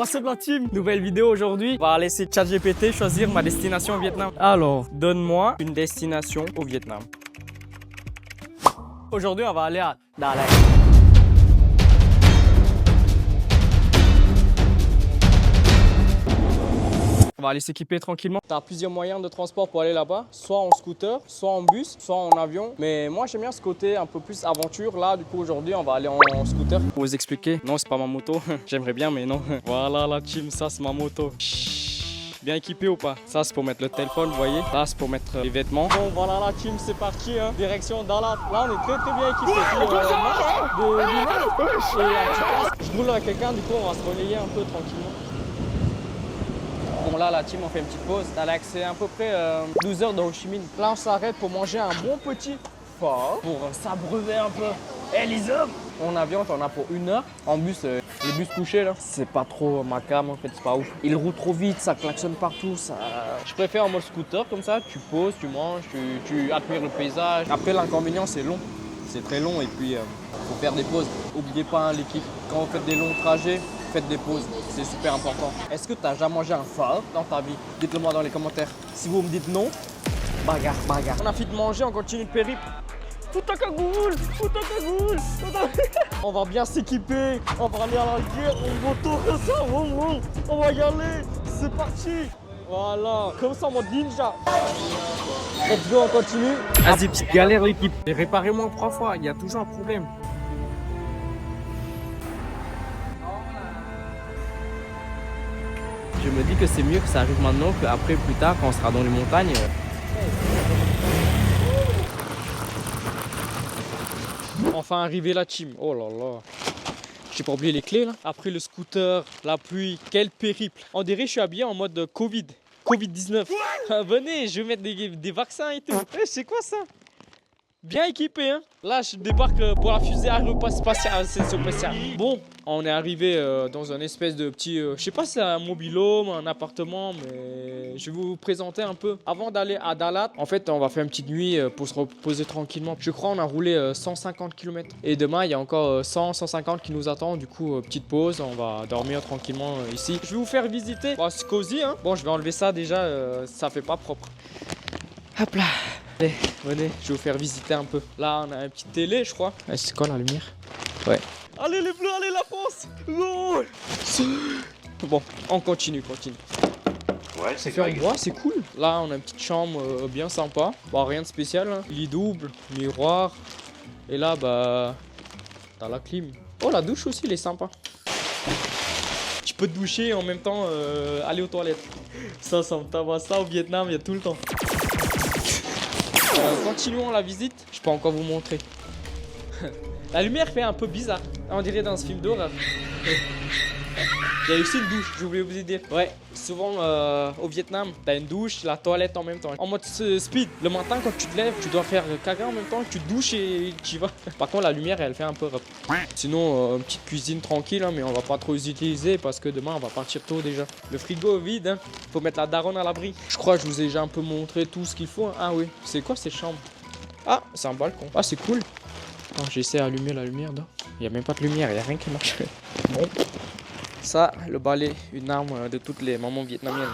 What's up la team? Nouvelle vidéo aujourd'hui. On va laisser ChatGPT choisir ma destination au Vietnam. Alors, donne-moi une destination au Vietnam. Aujourd'hui, on va aller à Đà Lạt. On va aller s'équiper tranquillement. Tu as plusieurs moyens de transport pour aller là-bas, soit en scooter, soit en bus, soit en avion. Mais moi, j'aime bien ce côté un peu plus aventure. Là, du coup, aujourd'hui, on va aller en scooter. Pour vous expliquer, non, c'est pas ma moto. J'aimerais bien, mais non. Voilà la team, ça, c'est ma moto. Bien équipé ou pas? Ça, c'est pour mettre le téléphone, vous voyez. Là, c'est pour mettre les vêtements. Bon, voilà la team, c'est parti. Hein. Direction Đà Lạt. Là, on est très bien équipé. Je roule avec quelqu'un, du coup, on va se relayer un peu tranquillement. Bon là la team on fait une petite pause, t'as l'accès à peu près 12 heures de Ho Chi Minh. Là on s'arrête pour manger un bon petit phare, pour s'abreuver un peu. Eh les hommes! En avion t'en as pour 1 heure, en bus, les bus couchés là, c'est pas trop ma cam en fait, c'est pas ouf. Il roule trop vite, ça klaxonne partout, ça... Je préfère en mode scooter comme ça, tu poses, tu manges, tu admires le paysage. Après l'inconvénient c'est long, c'est très long et puis faut faire des pauses. Oubliez pas hein, l'équipe, quand vous faites des longs trajets, faites des pauses, c'est super important. Est-ce que tu as déjà mangé un phare dans ta vie? Dites-le moi dans les commentaires. Si vous me dites non, bagarre. On a fini de manger, on continue le périple. Tout à cagoule. On va bien s'équiper, on va aller à la guerre, on moto comme ça, on va y aller, c'est parti. Voilà, comme ça en mode ninja. Let's go, on continue. Vas-y, petite galère l'équipe. Réparez-moi 3 fois, il y a toujours un problème. Je me dis que c'est mieux que ça arrive maintenant qu'après, plus tard, quand on sera dans les montagnes. Enfin arrivé la team. Oh là là. J'ai pas oublié les clés là. Après le scooter, la pluie, quel périple. On dirait que je suis habillé en mode Covid-19. Venez, je vais mettre des vaccins et tout. C'est quoi ça? Bien équipé hein. Là je débarque pour la fusée aérospatiale. Bon, on est arrivé dans un espèce de petit je sais pas si c'est un mobil-home, un appartement, mais je vais vous présenter un peu. Avant d'aller à Đà Lạt, en fait on va faire une petite nuit pour se reposer tranquillement. Je crois on a roulé 150 km. Et demain il y a encore 100-150 qui nous attendent. Du coup petite pause, on va dormir tranquillement ici. Je vais vous faire visiter. Bon, c'est cosy hein. Bon je vais enlever ça déjà, ça fait pas propre. Hop là. Allez, venez, je vais vous faire visiter un peu. Là, on a une petite télé, je crois. C'est quoi la lumière? Ouais. Allez les bleus, allez la France! Non. Bon, on continue. Ouais, C'est fait en bois, c'est cool. Là, on a une petite chambre bien sympa. Bon, rien de spécial. Hein. Lit double, miroir. Et là, bah, t'as la clim. Oh, la douche aussi, elle est sympa. Tu peux te doucher et en même temps aller aux toilettes. Ça me tabasse. Ça, au Vietnam, il y a tout le temps. Continuons la visite, je peux encore vous montrer. La lumière fait un peu bizarre, on dirait dans ce film d'horreur. Il y a aussi une douche, j'ai oublié de vous dire. Ouais, souvent au Vietnam, t'as une douche, la toilette en même temps. En mode speed, le matin quand tu te lèves, tu dois faire caca en même temps, tu te douches et tu y vas. Par contre la lumière elle fait un peu rough. Sinon une petite cuisine tranquille, hein, mais on va pas trop les utiliser parce que demain on va partir tôt déjà. Le frigo est vide, hein. Faut mettre la daronne à l'abri. Je crois que je vous ai déjà un peu montré tout ce qu'il faut. Hein. Ah oui, c'est quoi ces chambres? Ah, c'est un balcon. Ah c'est cool. Oh, j'essaie d'allumer la lumière là. Il n'y a même pas de lumière, il n'y a rien qui marche. Bon. Ça, le balai, une arme de toutes les mamans vietnamiennes.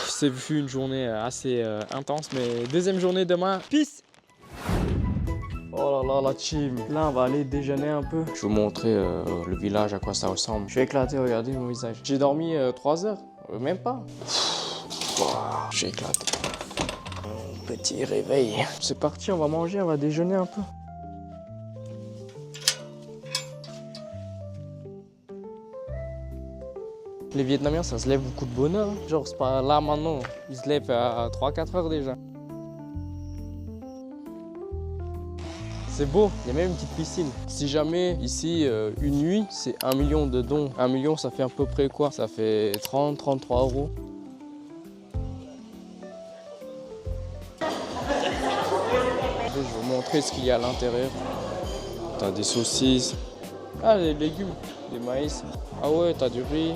C'est vu une journée assez intense, mais deuxième journée demain. Peace! Oh là là, la team. Là, on va aller déjeuner un peu. Je vais vous montrer le village, à quoi ça ressemble. Je suis éclaté, regardez mon visage. J'ai dormi 3 heures, même pas. Je suis éclaté. Petit réveil. C'est parti, on va manger, on va déjeuner un peu. Les Vietnamiens, ça se lève beaucoup de bonheur. Hein. Genre, c'est pas là maintenant. Ils se lèvent à 3-4 heures déjà. C'est beau, il y a même une petite piscine. Si jamais ici, une nuit, c'est 1 million de dons. 1 million, ça fait à peu près quoi? Ça fait 30-33 euros. Je vais vous montrer ce qu'il y a à l'intérieur. T'as des saucisses. Ah, des légumes, des maïs. Ah ouais, t'as du riz.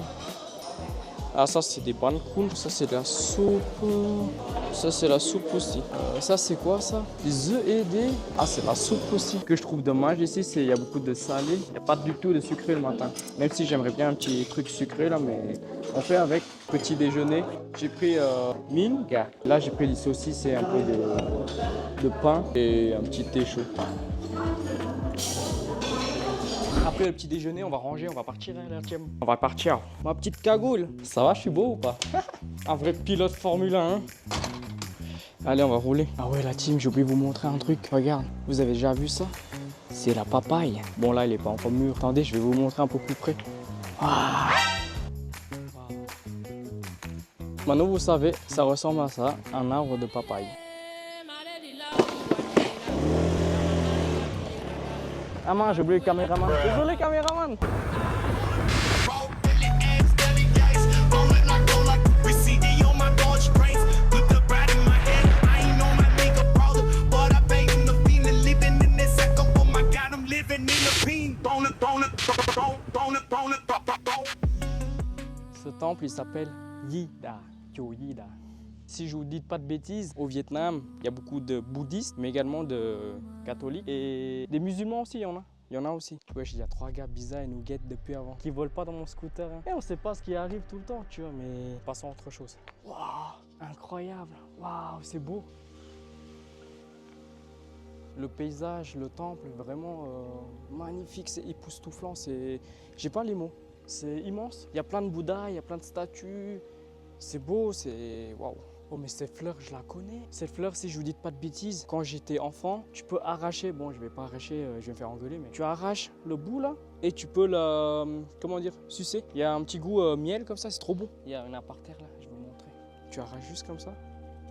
Ah, ça c'est des bankoun, ça c'est de la soupe. Ça c'est la soupe aussi. Ça c'est quoi ça? Des œufs et des... Ah, c'est la soupe aussi. Ce que je trouve dommage ici, c'est qu'il y a beaucoup de salé. Il n'y a pas du tout de sucré le matin. Même si j'aimerais bien un petit truc sucré là, mais on fait avec. Petit déjeuner. J'ai pris minga. Là j'ai pris des saucisses et un peu de pain et un petit thé chaud. Après le petit déjeuner, on va ranger, on va partir. On va partir. Ma petite cagoule. Ça va, je suis beau ou pas? Un vrai pilote Formule 1. Hein. Allez, on va rouler. Ah ouais, la team, j'ai oublié de vous montrer un truc. Regarde, vous avez déjà vu ça? C'est la papaye. Bon, là, il est pas encore mûr. Attendez, je vais vous montrer un peu plus près. Ah. Maintenant, vous savez, ça ressemble à ça, un arbre de papaye. Ah mince, j'ai oublié le caméraman. Désolé, caméraman. Ce temple, il s'appelle Yida. Yida. Si je vous dis pas de bêtises, au Vietnam, il y a beaucoup de bouddhistes, mais également de catholiques et des musulmans aussi, il y en a. Il y en a aussi. Wesh, il y a 3 gars bizarres et nous guettent depuis avant. Qui volent pas dans mon scooter. Hein. Et on sait pas ce qui arrive tout le temps, tu vois, mais passons à autre chose. Waouh, incroyable. Waouh, c'est beau. Le paysage, le temple, vraiment magnifique, c'est époustouflant. J'ai pas les mots. C'est immense. Il y a plein de Bouddhas, il y a plein de statues. C'est beau, c'est... Waouh. Oh, mais cette fleur, je la connais. Cette fleur, si je vous dis pas de bêtises, quand j'étais enfant, tu peux arracher... Bon, je vais pas arracher, je vais me faire engueuler, mais... Tu arraches le bout, là, et tu peux la... Comment dire? Sucer. Il y a un petit goût miel, comme ça, c'est trop bon. Il y a un par terre, là, je vais vous montrer. Tu arraches juste comme ça,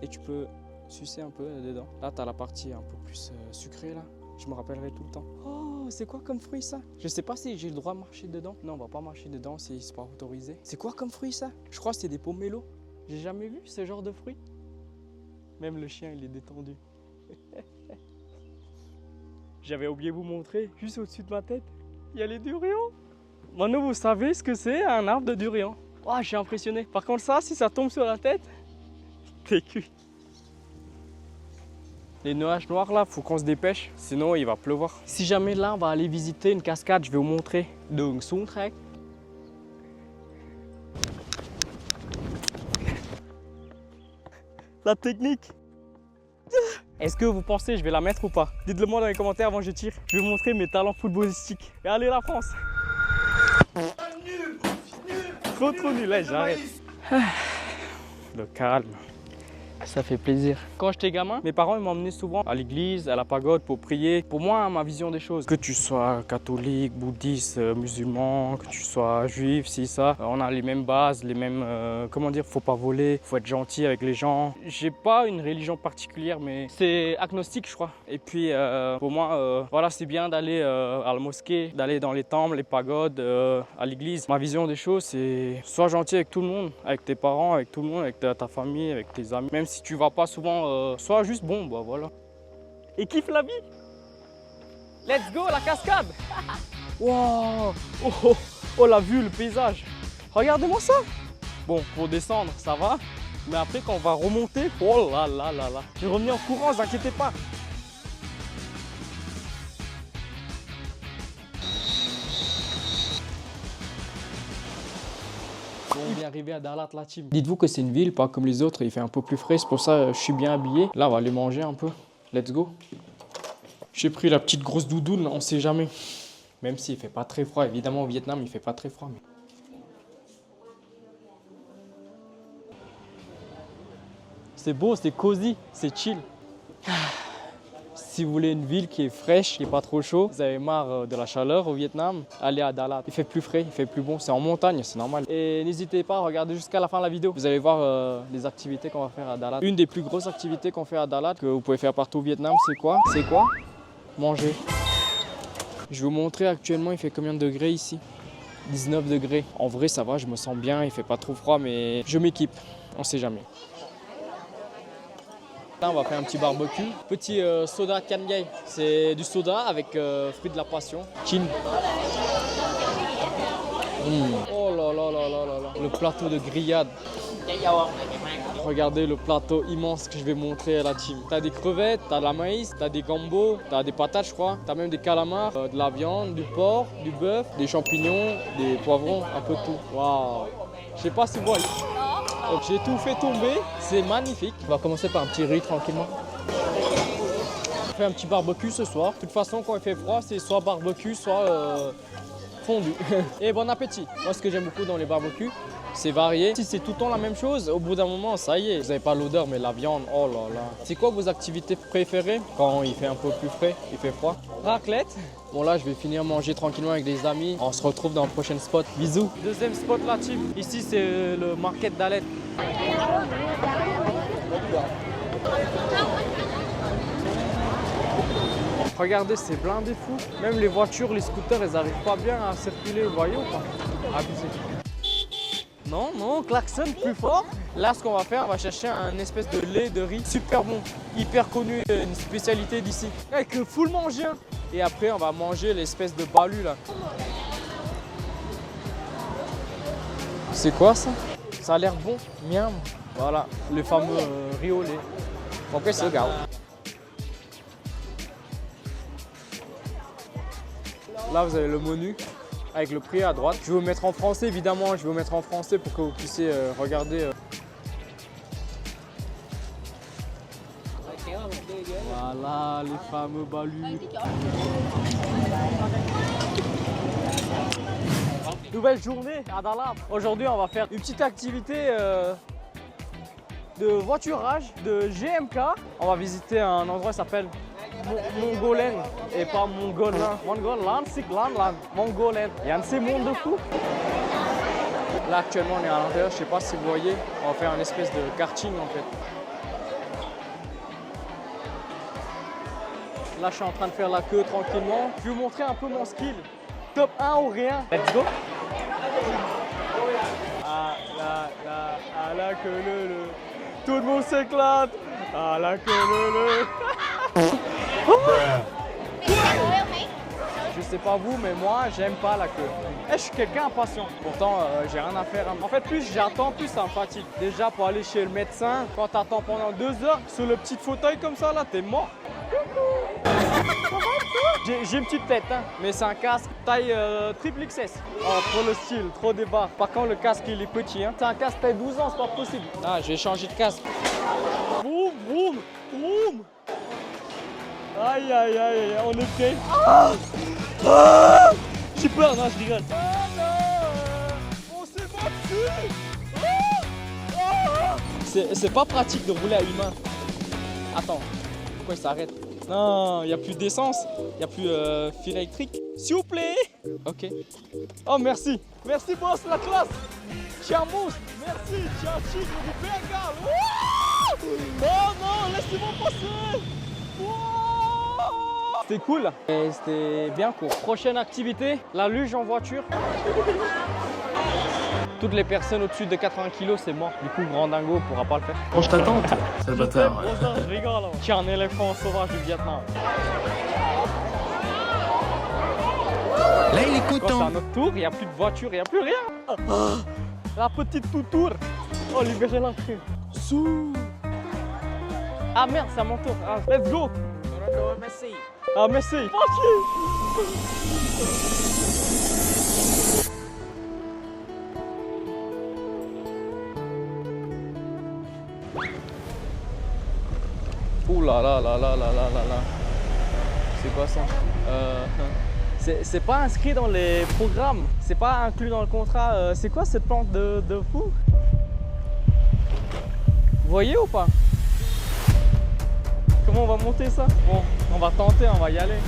et tu peux sucer un peu dedans. Là, tu as la partie un peu plus sucrée, là. Je me rappellerai tout le temps. Oh, c'est quoi comme fruit, ça? Je sais pas si j'ai le droit de marcher dedans. Non, on va pas marcher dedans si c'est pas autorisé. C'est quoi comme fruit, ça? Je crois que c'est des pomelos. J'ai jamais vu ce genre de fruit. Même le chien, il est détendu. J'avais oublié de vous montrer, juste au-dessus de ma tête, il y a les durians. Maintenant, vous savez ce que c'est un arbre de durian. Oh, je suis impressionné. Par contre, ça, si ça tombe sur la tête, t'es cuit. Les nuages noirs là, faut qu'on se dépêche, sinon il va pleuvoir. Si jamais là, on va aller visiter une cascade, je vais vous montrer. Đường xuống thác. La technique. Est-ce que vous pensez que je vais la mettre ou pas? Dites-le moi dans les commentaires avant que je tire. Je vais vous montrer mes talents footballistiques. Et allez la France. Trop nul, là j'arrête. Le calme. Ça fait plaisir. Quand j'étais gamin, mes parents m'emmenaient souvent à l'église, à la pagode pour prier. Pour moi, ma vision des choses, que tu sois catholique, bouddhiste, musulman, que tu sois juif, si ça, on a les mêmes bases, les mêmes, comment dire, faut pas voler, faut être gentil avec les gens. J'ai pas une religion particulière, mais c'est agnostique, je crois. Et puis, pour moi, voilà, c'est bien d'aller à la mosquée, d'aller dans les temples, les pagodes, à l'église. Ma vision des choses, c'est sois gentil avec tout le monde, avec tes parents, avec tout le monde, avec ta famille, avec tes amis. Même si tu vas pas souvent, sois juste bon, bah voilà. Et kiffe la vie. Let's go, la cascade. Wow. Oh, la vue, le paysage. Regardez-moi ça. Bon, pour descendre, ça va. Mais après, quand on va remonter, oh là là là là. Je vais revenir en courant, ne vous inquiétez pas. On est arrivé à Dalat, la team. Dites-vous que c'est une ville, pas comme les autres, il fait un peu plus frais, c'est pour ça que je suis bien habillé. Là, on va aller manger un peu. Let's go. J'ai pris la petite grosse doudoune, on sait jamais. Même s'il fait pas très froid, évidemment au Vietnam, il fait pas très froid. Mais... C'est beau, c'est cosy, c'est chill. Si vous voulez une ville qui est fraîche, qui n'est pas trop chaud, vous avez marre de la chaleur au Vietnam, allez à Dalat. Il fait plus frais, il fait plus bon, c'est en montagne, c'est normal. Et n'hésitez pas à regarder jusqu'à la fin de la vidéo. Vous allez voir les activités qu'on va faire à Dalat. Une des plus grosses activités qu'on fait à Dalat, que vous pouvez faire partout au Vietnam, c'est quoi? C'est quoi? Manger. Je vais vous montrer actuellement, il fait combien de degrés ici? 19 degrés. En vrai, ça va, je me sens bien, il fait pas trop froid, mais je m'équipe, on sait jamais. Là, on va faire un petit barbecue. Petit soda Canyay. C'est du soda avec fruits de la passion. Chin. Oh là là là là là là. Le plateau de grillade. Regardez le plateau immense que je vais montrer à la team. T'as des crevettes, t'as de la maïs, t'as des gambos, t'as des patates je crois, t'as même des calamars, de la viande, du porc, du bœuf, des champignons, des poivrons, un peu de tout. Waouh. Je sais pas si vous voyez. Donc j'ai tout fait tomber, c'est magnifique. On va commencer par un petit riz tranquillement. On fait un petit barbecue ce soir. De toute façon quand il fait froid, c'est soit barbecue, soit fondu. Et bon appétit. Moi ce que j'aime beaucoup dans les barbecues, c'est varié. Si c'est tout le temps la même chose, au bout d'un moment, ça y est. Vous n'avez pas l'odeur, mais la viande, oh là là. C'est quoi vos activités préférées quand il fait un peu plus frais, il fait froid? Raclette. Bon là, je vais finir manger tranquillement avec des amis. On se retrouve dans le prochain spot. Bisous. Deuxième spot là, team. Ici, c'est le market d'Alette. Regardez, c'est blindé fou. Même les voitures, les scooters, elles n'arrivent pas bien à circuler, vous voyez ou pas? Abusé. Non, non, klaxon plus fort. Là, ce qu'on va faire, on va chercher un espèce de lait de riz super bon, hyper connu, une spécialité d'ici. Avec full manger. Et après, on va manger l'espèce de balu là. C'est quoi ça? Ça a l'air bon, miam. Voilà, le fameux riz au lait. Ok, c'est gars. Là, vous avez le menu avec le prix à droite. Je vais vous mettre en français, évidemment. Je vais vous mettre en français pour que vous puissiez regarder. Voilà, les fameux balus. Nouvelle journée à Dalat. Aujourd'hui, on va faire une petite activité de voiturage, de GMK. On va visiter un endroit qui s'appelle Mongolen et pas Mongolin. Mongolan, Siklanland, Mongolen. Il y a un de ces mondes de fou. Là, actuellement, on est à l'intérieur. Je sais pas si vous voyez. On va faire une espèce de karting en fait. Là, je suis en train de faire la queue tranquillement. Je vais vous montrer un peu mon skill. Top 1 ou rien. Let's go. Ah la queue le. Tout le monde s'éclate. Ah la queue le. Je sais pas vous, mais moi, j'aime pas la queue. Je suis quelqu'un impatient. Pourtant, j'ai rien à faire. En fait, plus j'attends, plus ça me fatigue. Déjà, pour aller chez le médecin, quand t'attends pendant 2 heures sur le petit fauteuil comme ça, là, t'es mort. J'ai une petite tête, hein, mais c'est un casque taille triple XS. Oh, trop le style, trop débat. Par contre, le casque, il est petit. Hein. C'est un casque taille 12 ans, c'est pas possible. Ah, je vais changer de casque. Boum, boum, boum. Aïe, aïe, aïe, on est prêt. Ah ah, j'ai peur, non, je rigole. Oh non, on s'est battu. C'est pas pratique de rouler à une main. Attends, pourquoi il s'arrête? Non, il n'y a plus d'essence, il n'y a plus fil électrique. S'il vous plaît. Ok. Oh, merci. Merci, boss, la classe. Tu es un monstre. Merci, tu es un tigre du Bengale. Oh non, laissez-moi passer. C'était cool. Et c'était bien court. Prochaine activité, la luge en voiture. Toutes les personnes au-dessus de 80 kg, c'est mort. Du coup, Grand Dingo pourra pas le faire. Franche ta tente, c'est le bâtard. Non, je rigole. Tu es un éléphant sauvage du Vietnam. Là, il est Quand c'est content. à notre tour, il n'y a plus de voiture, il n'y a plus rien. La petite toutour. Oh, libérez l'entrée. Ah merde, c'est à mon tour. Ah, let's go. Ah, merci. Fuck you. Ouh là là là là là là là là. C'est quoi ça? C'est pas inscrit dans les programmes. C'est pas inclus dans le contrat. C'est quoi cette plante de fou? Vous voyez ou pas? Comment on va monter ça? Bon, on va tenter, on va y aller.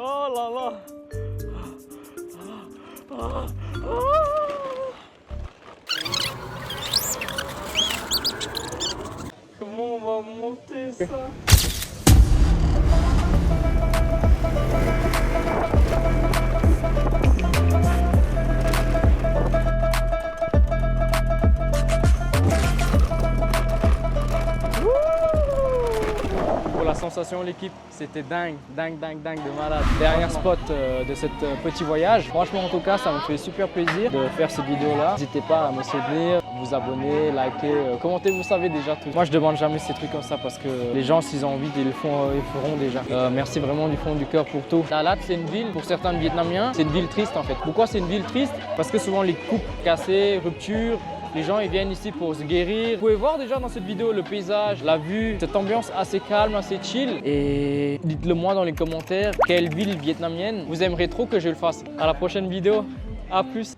Oh là là. Comment on va monter ça? sensations l'équipe, c'était dingue de malade. Dernier spot de ce petit voyage. Franchement en tout cas ça me fait super plaisir de faire cette vidéo là. N'hésitez pas à me soutenir, vous abonner, liker, commenter, vous savez déjà tout. Moi je demande jamais ces trucs comme ça parce que les gens s'ils ont envie ils le font, ils feront déjà. Merci vraiment du fond du cœur pour tout. Đà Lạt c'est une ville pour certains Vietnamiens, c'est une ville triste en fait. Pourquoi c'est une ville triste? Parce que souvent les couples cassés, ruptures. Les gens ils viennent ici pour se guérir. Vous pouvez voir déjà dans cette vidéo le paysage, la vue, cette ambiance assez calme, assez chill. Et dites-le moi dans les commentaires, quelle ville vietnamienne vous aimeriez trop que je le fasse. À la prochaine vidéo, à plus.